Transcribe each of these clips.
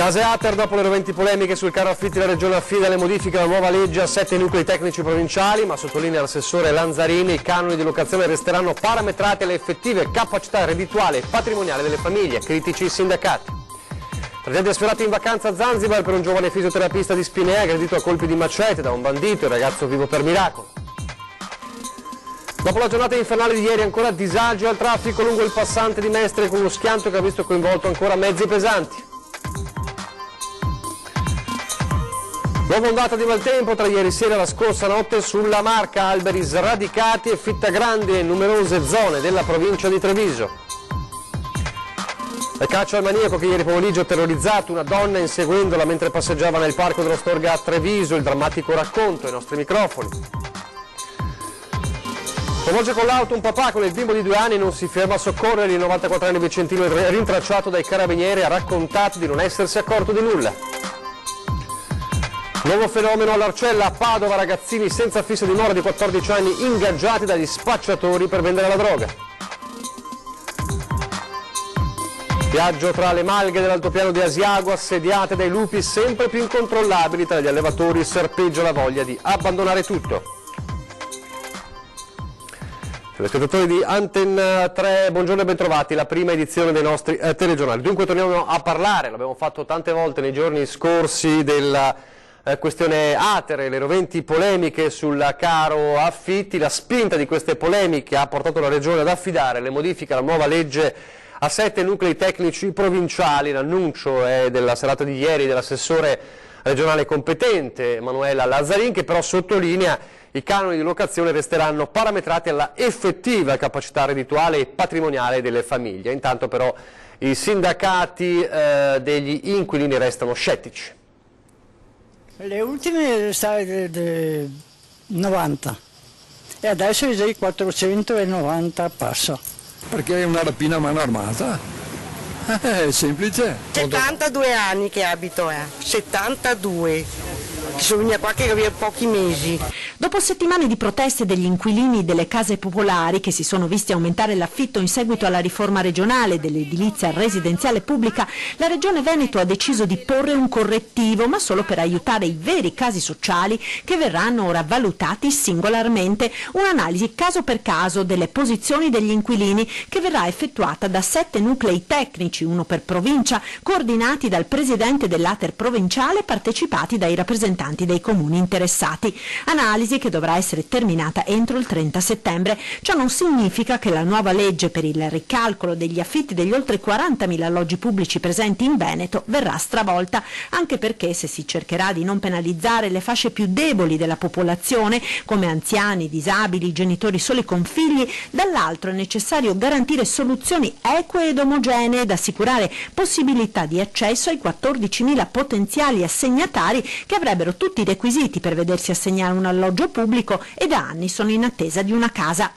Case Ater, dopo le roventi polemiche sul caro affitti, la Regione affida le modifiche alla nuova legge a 7 nuclei tecnici provinciali, ma sottolinea l'assessore Lanzarini, i canoni di locazione resteranno parametrati alle effettive capacità reddituali e patrimoniali delle famiglie, critici i sindacati. Tragedie sferrate in vacanza a Zanzibar per un giovane fisioterapista di Spinea aggredito a colpi di macete da un bandito, il ragazzo vivo per miracolo. Dopo la giornata infernale di ieri ancora disagio al traffico lungo il passante di Mestre con uno schianto che ha visto coinvolto ancora mezzi pesanti. Nuova ondata di maltempo tra ieri sera e la scorsa notte sulla Marca, alberi sradicati e fitta grande in numerose zone della provincia di Treviso. Il caccia al maniaco che ieri pomeriggio ha terrorizzato una donna inseguendola mentre passeggiava nel parco dello Storga a Treviso, il drammatico racconto ai nostri microfoni. Coinvolge con l'auto un papà con il bimbo di 2 anni, non si ferma a soccorrere, il 94enne vicentino rintracciato dai carabinieri ha raccontato di non essersi accorto di nulla. Nuovo fenomeno all'Arcella, a Padova, ragazzini senza fissa dimora di 14 anni ingaggiati dagli spacciatori per vendere la droga. Viaggio tra le malghe dell'altopiano di Asiago, assediate dai lupi sempre più incontrollabili, tra gli allevatori serpeggia la voglia di abbandonare tutto. Telespettatori di Anten 3, buongiorno e bentrovati, la prima edizione dei nostri telegiornali. Dunque torniamo a parlare, l'abbiamo fatto tante volte nei giorni scorsi, della questione Atere, le roventi polemiche sul caro affitti. La spinta di queste polemiche ha portato la Regione ad affidare le modifiche alla nuova legge a 7 nuclei tecnici provinciali. L'annuncio è della serata di ieri dell'assessore regionale competente Emanuela Lazzarin, che però sottolinea i canoni di locazione resteranno parametrati alla effettiva capacità reddituale e patrimoniale delle famiglie. Intanto però i sindacati degli inquilini restano scettici. Le ultime state 90 e adesso è già 490 passo. Perché è una rapina a mano armata? È semplice. 72 anni che abito, 72. Sono venuta qua che aveva pochi mesi. Dopo settimane di proteste degli inquilini delle case popolari che si sono visti aumentare l'affitto in seguito alla riforma regionale dell'edilizia residenziale pubblica, la Regione Veneto ha deciso di porre un correttivo, ma solo per aiutare i veri casi sociali che verranno ora valutati singolarmente. Un'analisi caso per caso delle posizioni degli inquilini che verrà effettuata da 7 nuclei tecnici, uno per provincia, coordinati dal presidente dell'Ater provinciale, partecipati dai rappresentanti dei comuni interessati. Analisi che dovrà essere terminata entro il 30 settembre. Ciò non significa che la nuova legge per il ricalcolo degli affitti degli oltre 40.000 alloggi pubblici presenti in Veneto verrà stravolta, anche perché se si cercherà di non penalizzare le fasce più deboli della popolazione, come anziani, disabili, genitori soli con figli, dall'altro è necessario garantire soluzioni eque ed omogenee ed assicurare possibilità di accesso ai 14.000 potenziali assegnatari che avrebbero tutti i requisiti per vedersi assegnare un alloggio pubblico e da anni sono in attesa di una casa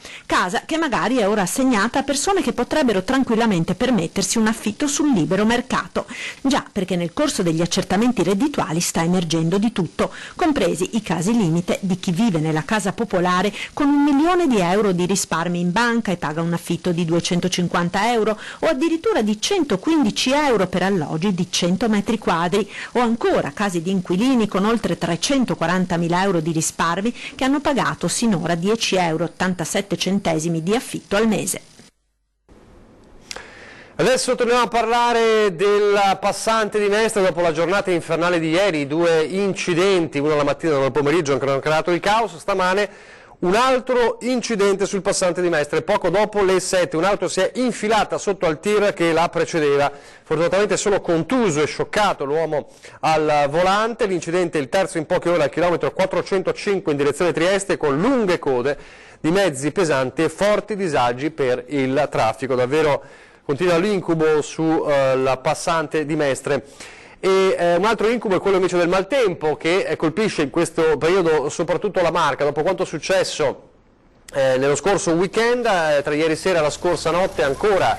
che magari è ora assegnata a persone che potrebbero tranquillamente permettersi un affitto sul libero mercato. Già, perché nel corso degli accertamenti reddituali sta emergendo di tutto, compresi i casi limite di chi vive nella casa popolare con 1 milione di euro di risparmi in banca e paga un affitto di 250 euro o addirittura di 115 euro per alloggi di 100 metri quadri, o ancora casi di inquilini con oltre 340.000 euro di risparmi che hanno pagato sinora 10,87 euro di affitto al mese. Adesso torniamo a parlare del passante di Mestre. Dopo la giornata infernale di ieri, 2 incidenti, uno la mattina e uno al pomeriggio, hanno creato il caos. Stamane un altro incidente sul passante di Mestre, poco dopo le 7 un'auto si è infilata sotto al tir che la precedeva, fortunatamente solo contuso e scioccato l'uomo al volante. L'incidente è il terzo in poche ore al chilometro 405 in direzione Trieste, con lunghe code di mezzi pesanti e forti disagi per il traffico. Davvero continua l'incubo sul passante di Mestre. E un altro incubo è quello invece del maltempo, che colpisce in questo periodo soprattutto la Marca, dopo quanto è successo nello scorso weekend. Tra ieri sera e la scorsa notte ancora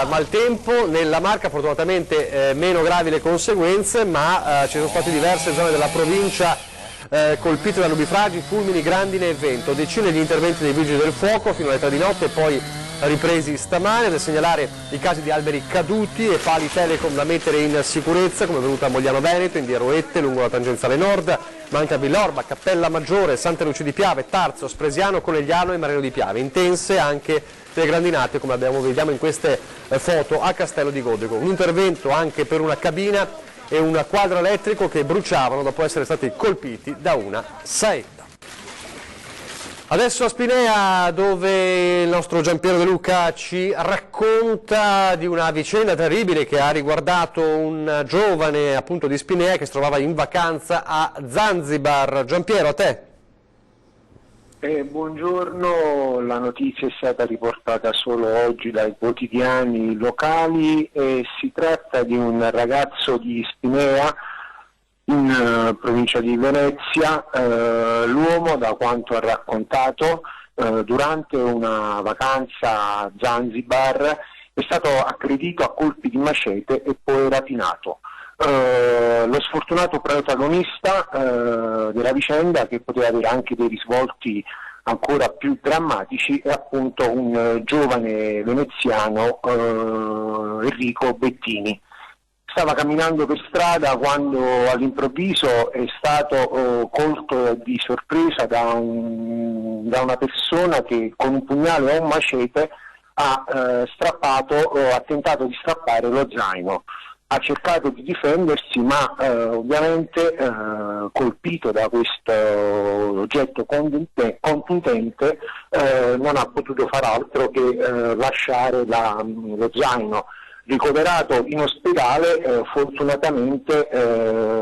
maltempo nella Marca, fortunatamente meno gravi le conseguenze, ma ci sono state diverse zone della provincia colpite da nubifragi, fulmini, grandine e vento. Decine gli interventi dei vigili del fuoco fino alle 3 di notte, poi ripresi stamane, da segnalare i casi di alberi caduti e pali Telecom da mettere in sicurezza, come è venuto a Mogliano Veneto, in via Roette, lungo la tangenziale nord, ma anche a Villorba, Cappella Maggiore, Santa Lucia di Piave, Tarzo, Spresiano, Conegliano e Marino di Piave. Intense anche le grandinate, come vediamo in queste foto, a Castello di Godrico. Un intervento anche per una cabina e un quadro elettrico che bruciavano dopo essere stati colpiti da una saetta. Adesso a Spinea, dove il nostro Giampiero De Luca ci racconta di una vicenda terribile che ha riguardato un giovane appunto di Spinea che si trovava in vacanza a Zanzibar. Giampiero, a te. Buongiorno, la notizia è stata riportata solo oggi dai quotidiani locali e si tratta di un ragazzo di Spinea in provincia di Venezia. L'uomo, da quanto ha raccontato, durante una vacanza a Zanzibar è stato aggredito a colpi di macete e poi rapinato. Lo sfortunato protagonista della vicenda, che poteva avere anche dei risvolti ancora più drammatici, è appunto un giovane veneziano, Enrico Bettini. Stava camminando per strada quando all'improvviso è stato colto di sorpresa da una persona che con un pugnale o un macete ha tentato di strappare lo zaino. Ha cercato di difendersi, ma ovviamente colpito da questo oggetto contundente non ha potuto far altro che lasciare lo zaino. Ricoverato in ospedale, fortunatamente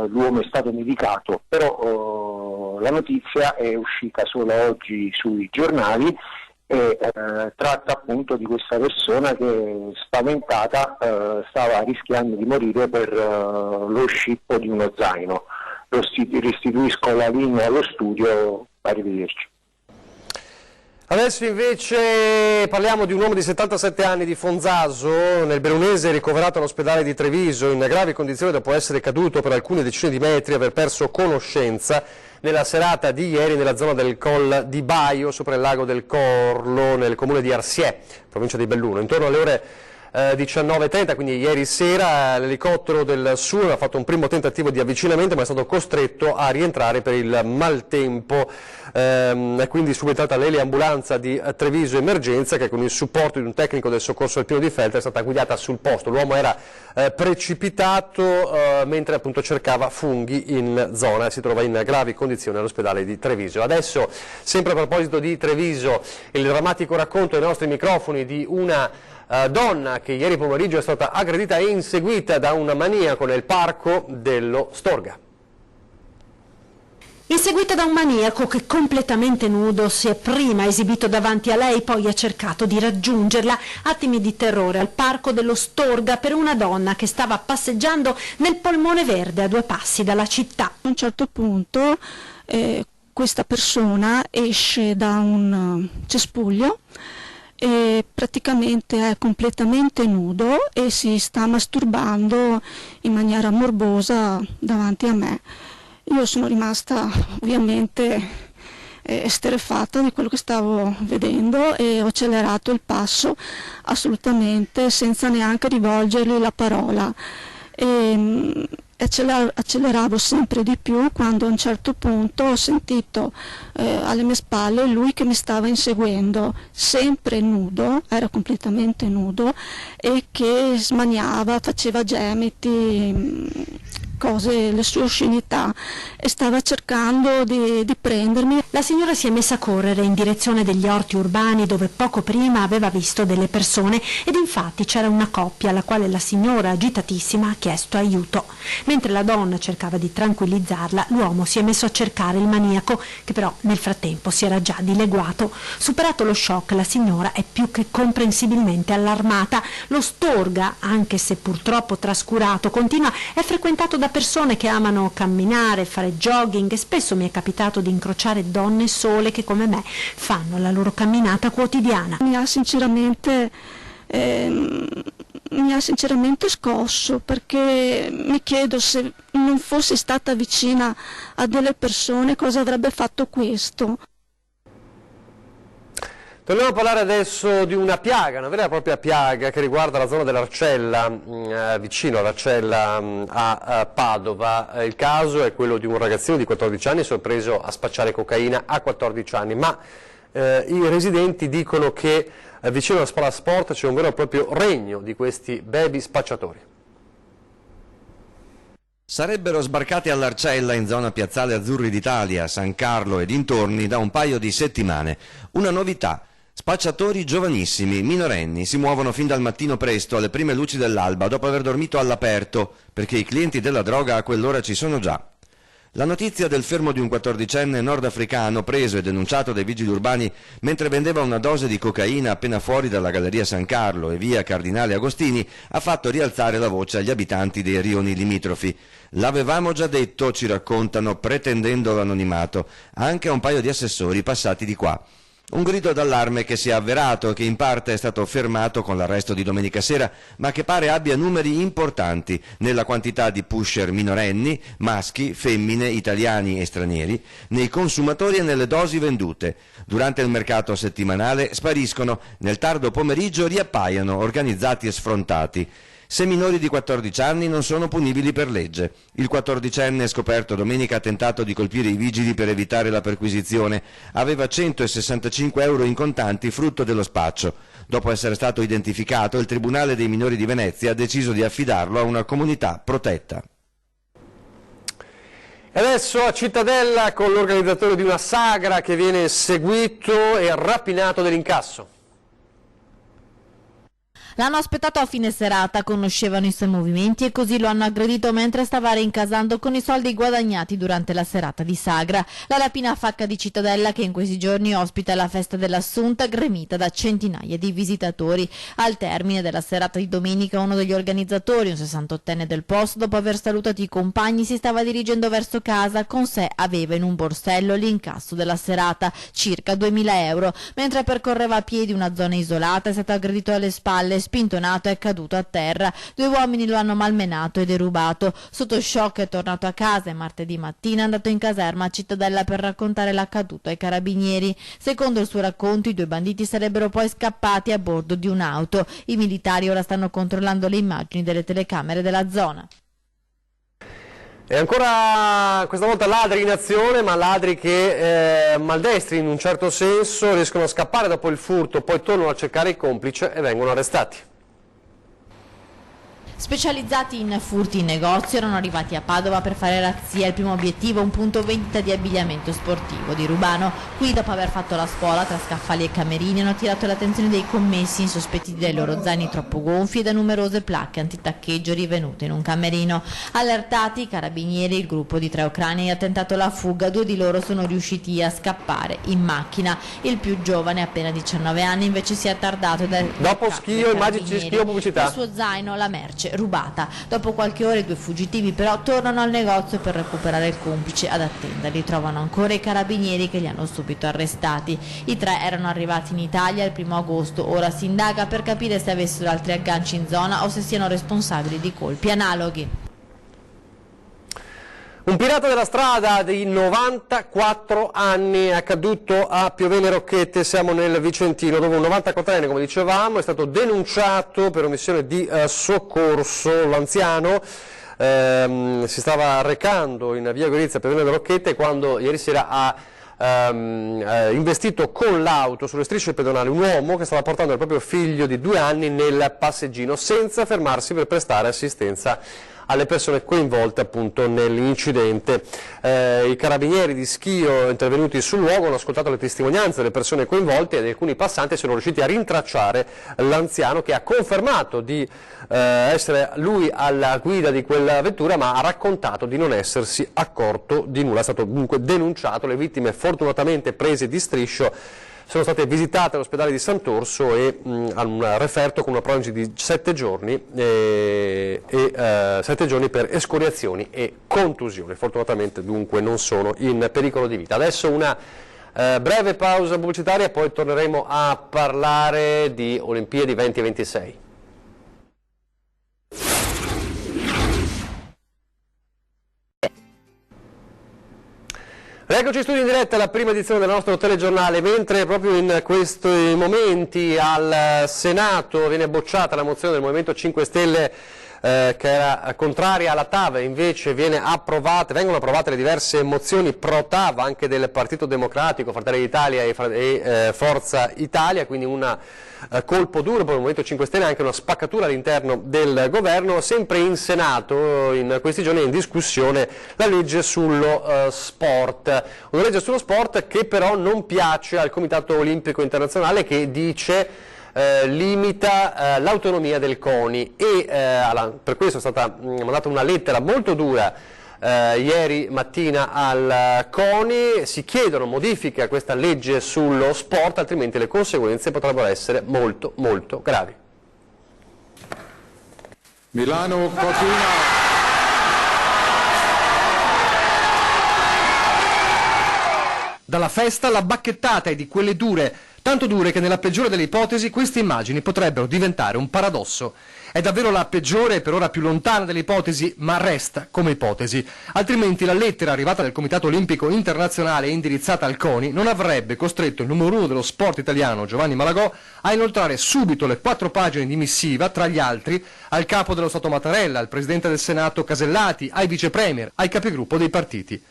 l'uomo è stato medicato, però la notizia è uscita solo oggi sui giornali e tratta appunto di questa persona che, spaventata, stava rischiando di morire per lo scippo di uno zaino. Restituisco la linea allo studio, arrivederci. Adesso invece parliamo di un uomo di 77 anni di Fonzaso, nel Bellunese, ricoverato all'ospedale di Treviso in gravi condizioni dopo essere caduto per alcune decine di metri e aver perso conoscenza nella serata di ieri nella zona del Col di Baio, sopra il lago del Corlo, nel comune di Arsiè, provincia di Belluno. Intorno alle ore 19:30, quindi ieri sera, l'elicottero del SURE ha fatto un primo tentativo di avvicinamento, ma è stato costretto a rientrare per il maltempo. È quindi subentrata l'eliambulanza di Treviso Emergenza, che con il supporto di un tecnico del soccorso alpino di Feltre è stata guidata sul posto. L'uomo era precipitato mentre appunto cercava funghi in zona e si trova in gravi condizioni all'ospedale di Treviso. Adesso, sempre a proposito di Treviso, il drammatico racconto ai nostri microfoni di una donna che ieri pomeriggio è stata aggredita e inseguita da un maniaco nel parco dello Storga. Inseguita da un maniaco che completamente nudo si è prima esibito davanti a lei, poi ha cercato di raggiungerla. Attimi di terrore al parco dello Storga per una donna che stava passeggiando nel polmone verde a 2 passi dalla città. A un certo punto questa persona esce da un cespuglio e praticamente è completamente nudo e si sta masturbando in maniera morbosa davanti a me. Io sono rimasta ovviamente esterrefatta di quello che stavo vedendo e ho accelerato il passo assolutamente senza neanche rivolgergli la parola. Acceleravo sempre di più quando a un certo punto ho sentito alle mie spalle lui che mi stava inseguendo, sempre nudo, era completamente nudo, e che smaniava, faceva gemiti, cose, le sue oscenità, e stava cercando di prendermi. La signora si è messa a correre in direzione degli orti urbani dove poco prima aveva visto delle persone ed infatti c'era una coppia alla quale la signora, agitatissima, ha chiesto aiuto. Mentre la donna cercava di tranquillizzarla, l'uomo si è messo a cercare il maniaco, che però nel frattempo si era già dileguato. Superato lo shock, la signora è più che comprensibilmente allarmata. Lo Storga, anche se purtroppo trascurato, è frequentato da persone che amano camminare, fare jogging, e spesso mi è capitato di incrociare donne sole che come me fanno la loro camminata quotidiana. Mi ha sinceramente scosso, perché mi chiedo, se non fossi stata vicina a delle persone, cosa avrebbe fatto questo. Torniamo a parlare adesso di una piaga, una vera e propria piaga che riguarda la zona dell'Arcella, vicino all'Arcella a Padova. Il caso è quello di un ragazzino di 14 anni sorpreso a spacciare cocaina a 14 anni, ma i residenti dicono che vicino alla Spala Sport c'è un vero e proprio regno di questi baby spacciatori. Sarebbero sbarcati all'Arcella in zona Piazzale Azzurri d'Italia, San Carlo e dintorni da un paio di settimane. Una novità. Spacciatori giovanissimi, minorenni, si muovono fin dal mattino presto, alle prime luci dell'alba, dopo aver dormito all'aperto, perché i clienti della droga a quell'ora ci sono già. La notizia del fermo di un 14enne nordafricano preso e denunciato dai vigili urbani mentre vendeva una dose di cocaina appena fuori dalla Galleria San Carlo e via Cardinale Agostini ha fatto rialzare la voce agli abitanti dei rioni limitrofi. L'avevamo già detto, ci raccontano, pretendendo l'anonimato, anche a un paio di assessori passati di qua. Un grido d'allarme che si è avverato e che in parte è stato fermato con l'arresto di domenica sera, ma che pare abbia numeri importanti nella quantità di pusher minorenni, maschi, femmine, italiani e stranieri, nei consumatori e nelle dosi vendute. Durante il mercato settimanale spariscono, nel tardo pomeriggio riappaiono organizzati e sfrontati. Se minori di 14 anni non sono punibili per legge. Il 14enne scoperto domenica ha tentato di colpire i vigili per evitare la perquisizione. Aveva 165 euro in contanti frutto dello spaccio. Dopo essere stato identificato, il Tribunale dei minori di Venezia ha deciso di affidarlo a una comunità protetta. E adesso a Cittadella con l'organizzatore di una sagra che viene seguito e rapinato dell'incasso. L'hanno aspettato a fine serata, conoscevano i suoi movimenti e così lo hanno aggredito mentre stava rincasando con i soldi guadagnati durante la serata di sagra. La rapina a Facca di Cittadella, che in questi giorni ospita la festa dell'Assunta, gremita da centinaia di visitatori. Al termine della serata di domenica uno degli organizzatori, un 68enne del posto, dopo aver salutato i compagni si stava dirigendo verso casa. Con sé aveva in un borsello l'incasso della serata, circa 2000 euro. Mentre percorreva a piedi una zona isolata è stato aggredito alle spalle, spintonato e è caduto a terra. 2 uomini lo hanno malmenato e derubato. Sotto shock è tornato a casa e martedì mattina è andato in caserma a Cittadella per raccontare l'accaduto ai carabinieri. Secondo il suo racconto i 2 banditi sarebbero poi scappati a bordo di un'auto. I militari ora stanno controllando le immagini delle telecamere della zona. E ancora questa volta ladri in azione, ma ladri che maldestri in un certo senso, riescono a scappare dopo il furto, poi tornano a cercare il complice e vengono arrestati. Specializzati in furti in negozio, erano arrivati a Padova per fare razzia. Il primo obiettivo un punto vendita di abbigliamento sportivo di Rubano. Qui, dopo aver fatto la spola tra scaffali e camerini, hanno attirato l'attenzione dei commessi, insospettiti dai loro zaini troppo gonfi e da numerose placche antitaccheggio rivenute in un camerino. Allertati i carabinieri, il gruppo di 3 ucraini ha tentato la fuga. 2 di loro sono riusciti a scappare in macchina. Il più giovane, appena 19 anni, invece si è attardato ed è dopo schio, immagini schio, pubblicità. Il suo zaino, la merce rubata. Dopo qualche ora i 2 fuggitivi però tornano al negozio per recuperare il complice. Ad attenderli trovano ancora i carabinieri che li hanno subito arrestati. I 3 erano arrivati in Italia il 1° agosto. Ora si indaga per capire se avessero altri agganci in zona o se siano responsabili di colpi analoghi. Un pirata della strada di 94 anni è accaduto a Piovene Rocchette, siamo nel Vicentino, dove un 94enne, come dicevamo, è stato denunciato per omissione di soccorso. L'anziano si stava recando in via Gorizia, Piovene Rocchette, quando ieri sera ha investito con l'auto sulle strisce pedonali un uomo che stava portando il proprio figlio di 2 anni nel passeggino, senza fermarsi per prestare assistenza alle persone coinvolte appunto nell'incidente. I carabinieri di Schio intervenuti sul luogo hanno ascoltato le testimonianze delle persone coinvolte ed alcuni passanti sono riusciti a rintracciare l'anziano, che ha confermato di essere lui alla guida di quella vettura, ma ha raccontato di non essersi accorto di nulla. È stato dunque denunciato. Le vittime, fortunatamente prese di striscio, sono state visitate all'ospedale di Sant'Orso e hanno un referto con una prognosi di 7 giorni, 7 giorni per escoriazioni e contusioni. Fortunatamente dunque non sono in pericolo di vita. Adesso una breve pausa pubblicitaria, poi torneremo a parlare di Olimpiadi 2026. Eccoci in studio in diretta alla prima edizione del nostro telegiornale, mentre proprio in questi momenti al Senato viene bocciata la mozione del Movimento 5 Stelle che era contraria alla TAV, invece vengono approvate le diverse mozioni pro TAV anche del Partito Democratico, Fratelli d'Italia e Forza Italia, quindi un colpo duro per il Movimento 5 Stelle, anche una spaccatura all'interno del governo. Sempre in Senato in questi giorni è in discussione la legge sullo sport, una legge sullo sport che però non piace al Comitato Olimpico Internazionale, che dice limita l'autonomia del CONI e per questo è stata mandata una lettera molto dura ieri mattina al CONI. Si chiedono modifiche a questa legge sullo sport, altrimenti le conseguenze potrebbero essere molto molto gravi. Milano Cortina. Dalla festa alla bacchettata e di quelle dure, tanto dure che nella peggiore delle ipotesi queste immagini potrebbero diventare un paradosso. È davvero la peggiore e per ora più lontana delle ipotesi, ma resta come ipotesi. Altrimenti la lettera arrivata dal Comitato Olimpico Internazionale e indirizzata al CONI non avrebbe costretto il numero uno dello sport italiano, Giovanni Malagò, a inoltrare subito le 4 pagine di missiva, tra gli altri, al capo dello Stato Mattarella, al Presidente del Senato Casellati, ai Vice Premier, ai capigruppo dei partiti.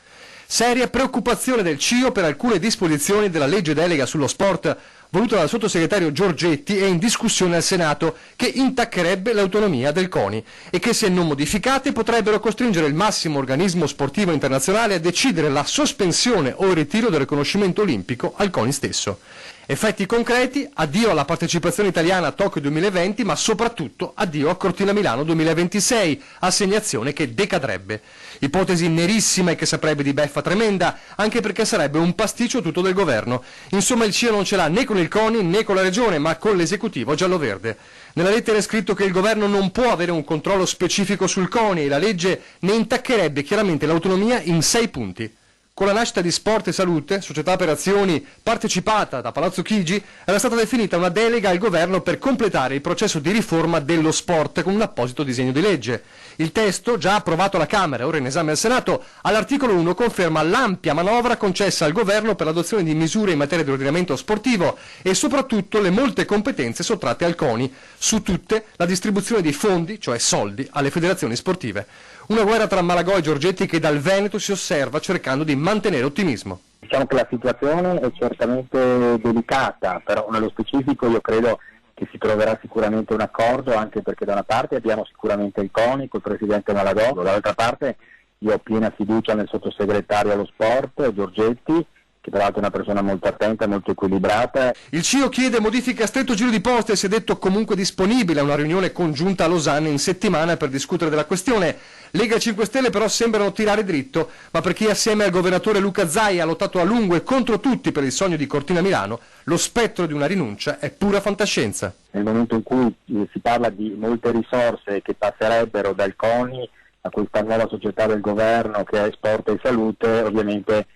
Seria preoccupazione del CIO per alcune disposizioni della legge delega sullo sport voluta dal sottosegretario Giorgetti e in discussione al Senato, che intaccherebbe l'autonomia del CONI e che, se non modificate, potrebbero costringere il massimo organismo sportivo internazionale a decidere la sospensione o il ritiro del riconoscimento olimpico al CONI stesso. Effetti concreti: addio alla partecipazione italiana a Tokyo 2020, ma soprattutto addio a Cortina Milano 2026, assegnazione che decadrebbe. Ipotesi nerissima e che saprebbe di beffa tremenda, anche perché sarebbe un pasticcio tutto del governo. Insomma, il CIO non ce l'ha né con il CONI né con la Regione, ma con l'esecutivo giallo-verde. Nella lettera è scritto che il governo non può avere un controllo specifico sul CONI e la legge ne intaccherebbe chiaramente l'autonomia in 6 punti. Con la nascita di Sport e Salute, società per azioni partecipata da Palazzo Chigi, era stata definita una delega al governo per completare il processo di riforma dello sport con un apposito disegno di legge. Il testo, già approvato alla Camera e ora in esame al Senato, all'articolo 1 conferma l'ampia manovra concessa al governo per l'adozione di misure in materia di ordinamento sportivo e soprattutto le molte competenze sottratte al CONI, su tutte la distribuzione di fondi, cioè soldi, alle federazioni sportive. Una guerra tra Malagò e Giorgetti che dal Veneto si osserva cercando di mantenere ottimismo. Diciamo che la situazione è certamente delicata, però nello specifico io credo che si troverà sicuramente un accordo, anche perché da una parte abbiamo sicuramente il CONI col Presidente Malagò, dall'altra parte io ho piena fiducia nel sottosegretario allo sport, Giorgetti, che tra l'altro è una persona molto attenta, molto equilibrata. Il CIO chiede modifiche a stretto giro di posta e si è detto comunque disponibile a una riunione congiunta a Losanna in settimana per discutere della questione. Lega e 5 Stelle però sembrano tirare dritto, ma per chi assieme al governatore Luca Zaia ha lottato a lungo e contro tutti per il sogno di Cortina Milano, lo spettro di una rinuncia è pura fantascienza. Nel momento in cui si parla di molte risorse che passerebbero dal CONI a questa nuova società del governo che è Sport e Salute, ovviamente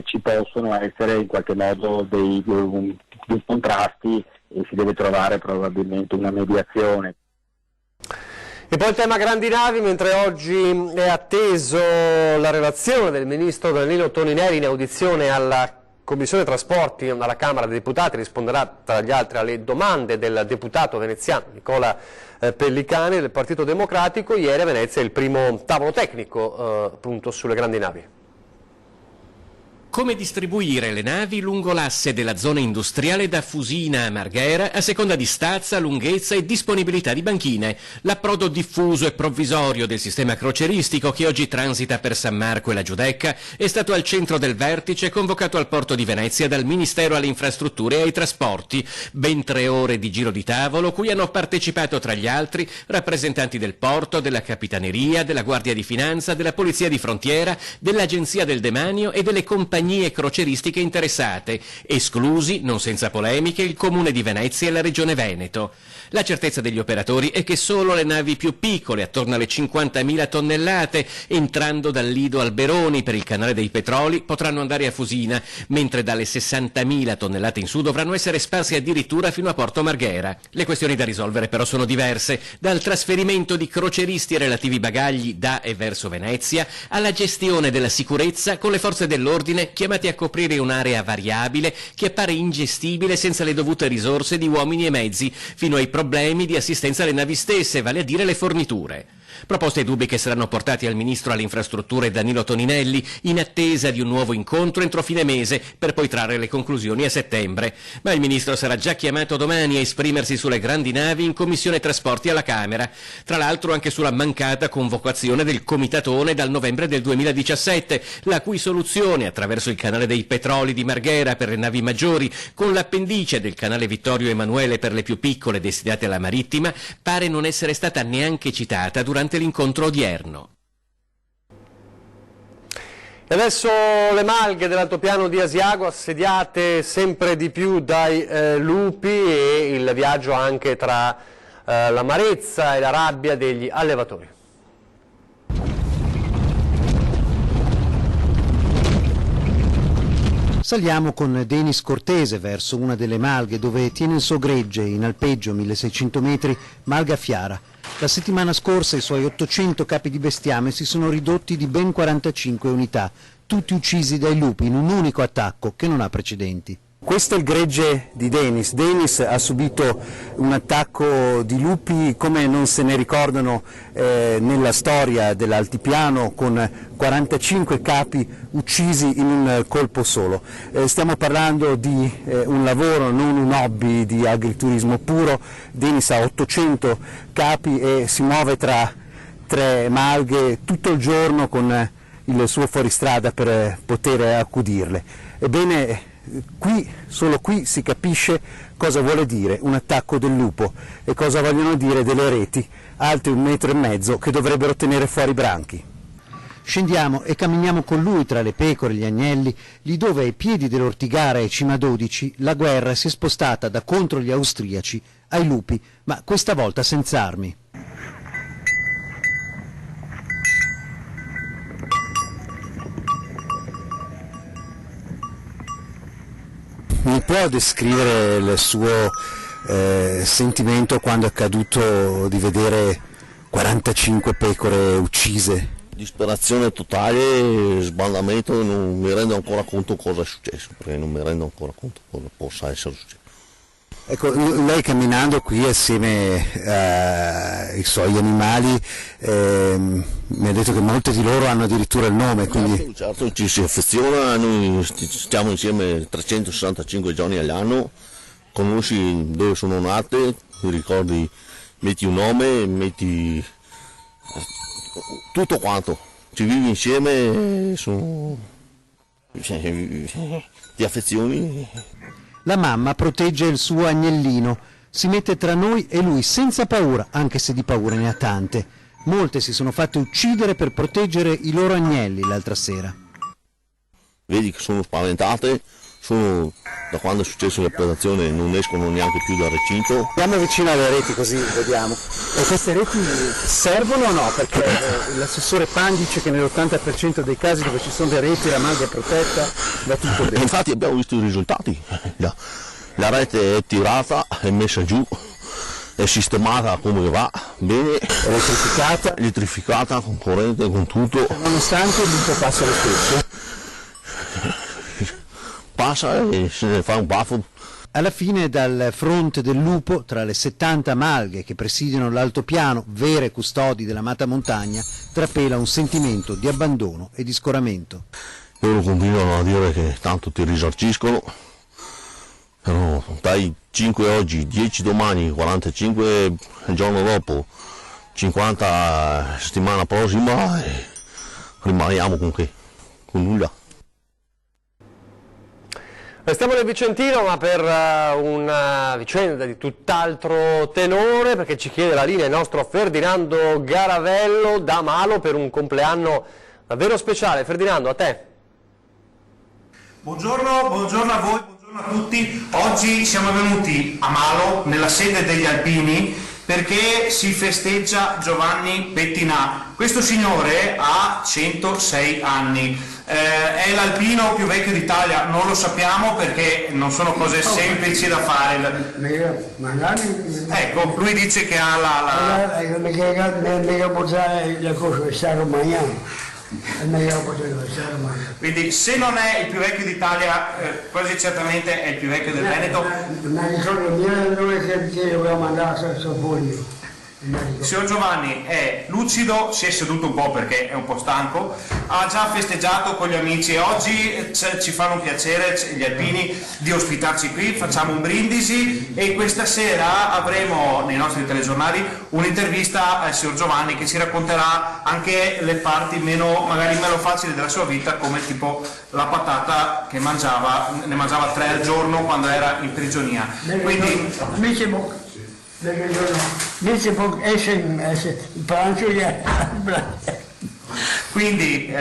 ci possono essere in qualche modo dei contrasti e si deve trovare probabilmente una mediazione. E poi il tema grandi navi, mentre oggi è atteso la relazione del ministro Danilo Toninelli in audizione alla Commissione Trasporti alla Camera dei Deputati, risponderà tra gli altri alle domande del deputato veneziano Nicola Pellicani del Partito Democratico. Ieri a Venezia il primo tavolo tecnico appunto sulle grandi navi. Come distribuire le navi lungo l'asse della zona industriale da Fusina a Marghera a seconda di stazza, lunghezza e disponibilità di banchine. L'approdo diffuso e provvisorio del sistema croceristico che oggi transita per San Marco e la Giudecca è stato al centro del vertice convocato al porto di Venezia dal Ministero alle Infrastrutture e ai Trasporti. Ben 3 ore di giro di tavolo cui hanno partecipato tra gli altri rappresentanti del porto, della Capitaneria, della Guardia di Finanza, della Polizia di Frontiera, dell'Agenzia del Demanio e delle compagnie croceristiche interessate, esclusi, non senza polemiche, il Comune di Venezia e la Regione Veneto. La certezza degli operatori è che solo le navi più piccole, attorno alle 50.000 tonnellate, entrando dal Lido Alberoni per il Canale dei Petroli, potranno andare a Fusina, mentre dalle 60.000 tonnellate in su dovranno essere sparse addirittura fino a Porto Marghera. Le questioni da risolvere però sono diverse, dal trasferimento di croceristi e relativi bagagli da e verso Venezia, alla gestione della sicurezza con le forze dell'ordine chiamati a coprire un'area variabile che appare ingestibile senza le dovute risorse di uomini e mezzi, fino ai problemi di assistenza alle navi stesse, vale a dire le forniture. Proposte e dubbi che saranno portati al ministro alle infrastrutture Danilo Toninelli in attesa di un nuovo incontro entro fine mese per poi trarre le conclusioni a settembre. Ma il ministro sarà già chiamato domani a esprimersi sulle grandi navi in Commissione Trasporti alla Camera. Tra l'altro anche sulla mancata convocazione del Comitatone dal novembre del 2017, la cui soluzione attraverso il canale dei Petroli di Marghera per le navi maggiori con l'appendice del canale Vittorio Emanuele per le più piccole destinate alla marittima pare non essere stata neanche citata durante l'incontro odierno. E adesso le malghe dell'altopiano di Asiago assediate sempre di più dai lupi e il viaggio anche tra l'amarezza e la rabbia degli allevatori. Saliamo con Denis Cortese verso una delle malghe dove tiene il suo gregge in alpeggio 1600 metri, Malga Fiara. La settimana scorsa i suoi 800 capi di bestiame si sono ridotti di ben 45 unità, tutti uccisi dai lupi in un unico attacco che non ha precedenti. Questo è il gregge di Denis. Denis ha subito un attacco di lupi come non se ne ricordano nella storia dell'altipiano, con 45 capi uccisi in un colpo solo. Stiamo parlando di un lavoro, non un hobby di agriturismo puro. Denis ha 800 capi e si muove tra 3 malghe tutto il giorno con il suo fuoristrada per poter accudirle. Ebbene, solo qui si capisce cosa vuole dire un attacco del lupo e cosa vogliono dire delle reti alte 1,5 metri che dovrebbero tenere fuori i branchi. Scendiamo e camminiamo con lui tra le pecore e gli agnelli, lì dove ai piedi dell'Ortigara e Cima 12 la guerra si è spostata da contro gli austriaci ai lupi, ma questa volta senza armi. Mi può descrivere il suo sentimento quando è accaduto di vedere 45 pecore uccise? Disperazione totale, sbandamento, non mi rendo ancora conto cosa è successo, perché non mi rendo ancora conto cosa possa essere successo. Ecco, lei camminando qui assieme ai suoi animali mi ha detto che molte di loro hanno addirittura il nome, quindi... Certo, ci si affeziona, noi stiamo insieme 365 giorni all'anno, conosci dove sono nate, ti ricordi, metti un nome, metti tutto quanto, ci vivi insieme, ti affezioni. La mamma protegge il suo agnellino, si mette tra noi e lui senza paura, anche se di paure ne ha tante. Molte si sono fatte uccidere per proteggere i loro agnelli l'altra sera. Vedi che sono spaventate, da quando è successo l'operazione non escono neanche più dal recinto. Andiamo vicino alle reti così vediamo. E queste reti servono o no? Perché l'assessore Pan dice che nell'80% dei casi dove ci sono le reti la malga è protetta, va tutto bene. Infatti abbiamo visto i risultati. La rete è tirata, è messa giù, è sistemata come va, bene, elettrificata, con corrente, con tutto. Nonostante il lupo passa lo stesso. Passa e se ne fa un baffo. Alla fine dal fronte del lupo, tra le 70 malghe che presidiano l'altopiano, vere custodi dell'amata montagna, trapela un sentimento di abbandono e di scoramento. Loro continuano a dire che tanto ti risarciscono, però dai 5 oggi, 10 domani, 45 il giorno dopo, 50 settimana prossima e rimaniamo con che? Con nulla. Restiamo nel Vicentino, ma per una vicenda di tutt'altro tenore, perché ci chiede la linea il nostro Ferdinando Garavello da Malo per un compleanno davvero speciale. Ferdinando, a te. Buongiorno a voi, buongiorno a tutti. Oggi siamo venuti a Malo, nella sede degli Alpini, perché si festeggia Giovanni Bettinà. Questo signore ha 106 anni. È l'alpino più vecchio d'Italia, non lo sappiamo perché non sono cose semplici da fare. Ecco, lui dice che ha Quindi se non è il più vecchio d'Italia, quasi certamente è il più vecchio del Veneto. Il signor Giovanni è lucido, si è seduto un po' perché è un po' stanco, ha già festeggiato con gli amici e oggi ci fanno un piacere, gli alpini, di ospitarci qui, facciamo un brindisi e questa sera avremo nei nostri telegiornali un'intervista al signor Giovanni che ci racconterà anche le parti magari meno facili della sua vita, come tipo la patata che ne mangiava 3 al giorno quando era in prigionia. Quindi Quindi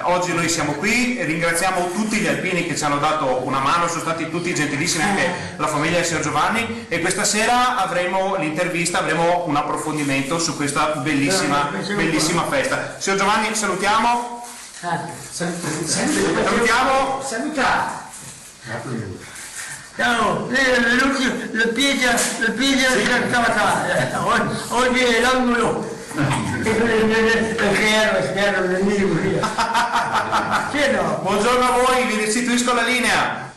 oggi noi siamo qui, ringraziamo tutti gli alpini che ci hanno dato una mano, sono stati tutti gentilissimi, anche la famiglia del signor Giovanni, e questa sera avremo l'intervista, avremo un approfondimento su questa bellissima festa. Signor Giovanni, salutiamo. Salutiamo. Ciao, la piega oggi è l'angolo Buongiorno a voi, vi restituisco la linea.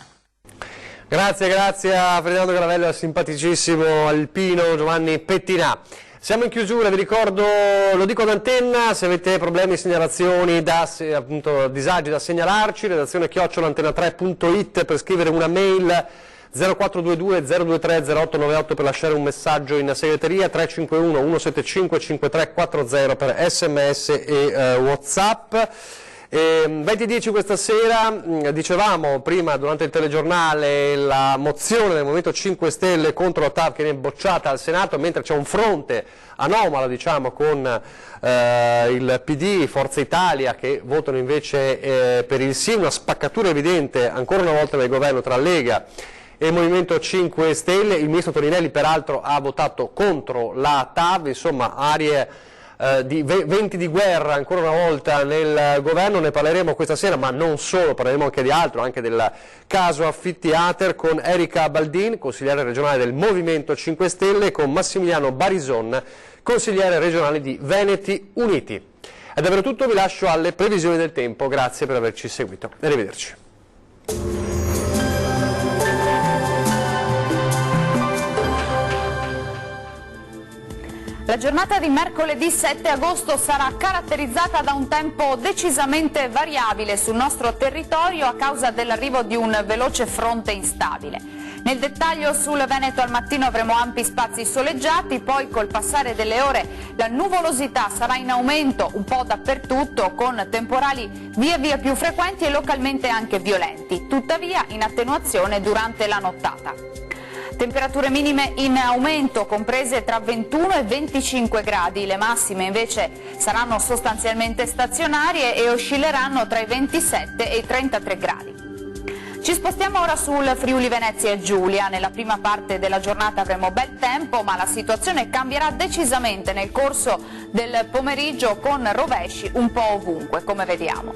Grazie a Ferdinando Garavello e al simpaticissimo alpino Giovanni Pettinà. Siamo in chiusura, vi ricordo, lo dico ad antenna, se avete problemi, segnalazioni, appunto, disagi da segnalarci, redazione @antena3.it per scrivere una mail, 0422 023 0898 per lasciare un messaggio in segreteria, 351 175 5340 per sms e WhatsApp. 20:10 questa sera, dicevamo prima durante il telegiornale la mozione del Movimento 5 Stelle contro la TAV che viene bocciata al Senato, mentre c'è un fronte anomalo, diciamo, con il PD, Forza Italia che votano invece per il sì, una spaccatura evidente ancora una volta del governo tra Lega e il Movimento 5 Stelle. Il ministro Toninelli peraltro ha votato contro la TAV, insomma arie di venti di guerra ancora una volta nel governo. Ne parleremo questa sera, ma non solo, parleremo anche di altro, anche del caso Affittiater con Erika Baldin, consigliere regionale del Movimento 5 Stelle, e con Massimiliano Barison, consigliere regionale di Veneti Uniti. È davvero tutto, vi lascio alle previsioni del tempo, grazie per averci seguito, arrivederci. La giornata di mercoledì 7 agosto sarà caratterizzata da un tempo decisamente variabile sul nostro territorio a causa dell'arrivo di un veloce fronte instabile. Nel dettaglio sul Veneto al mattino avremo ampi spazi soleggiati, poi col passare delle ore la nuvolosità sarà in aumento un po' dappertutto con temporali via via più frequenti e localmente anche violenti, tuttavia in attenuazione durante la nottata. Temperature minime in aumento, comprese tra 21 e 25 gradi, le massime invece saranno sostanzialmente stazionarie e oscilleranno tra i 27 e i 33 gradi. Ci spostiamo ora sul Friuli Venezia e Giulia. Nella prima parte della giornata avremo bel tempo, ma la situazione cambierà decisamente nel corso del pomeriggio con rovesci un po' ovunque, come vediamo.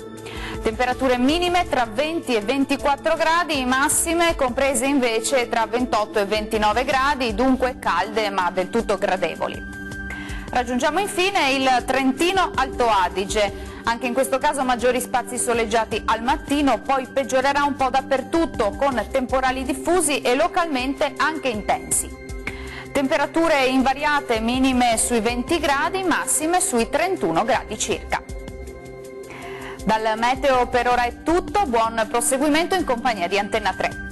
Temperature minime tra 20 e 24 gradi, massime comprese invece tra 28 e 29 gradi, dunque calde ma del tutto gradevoli. Raggiungiamo infine il Trentino Alto Adige. Anche in questo caso maggiori spazi soleggiati al mattino, poi peggiorerà un po' dappertutto con temporali diffusi e localmente anche intensi. Temperature invariate, minime sui 20 gradi, massime sui 31 gradi circa. Dal meteo per ora è tutto, buon proseguimento in compagnia di Antenna 3.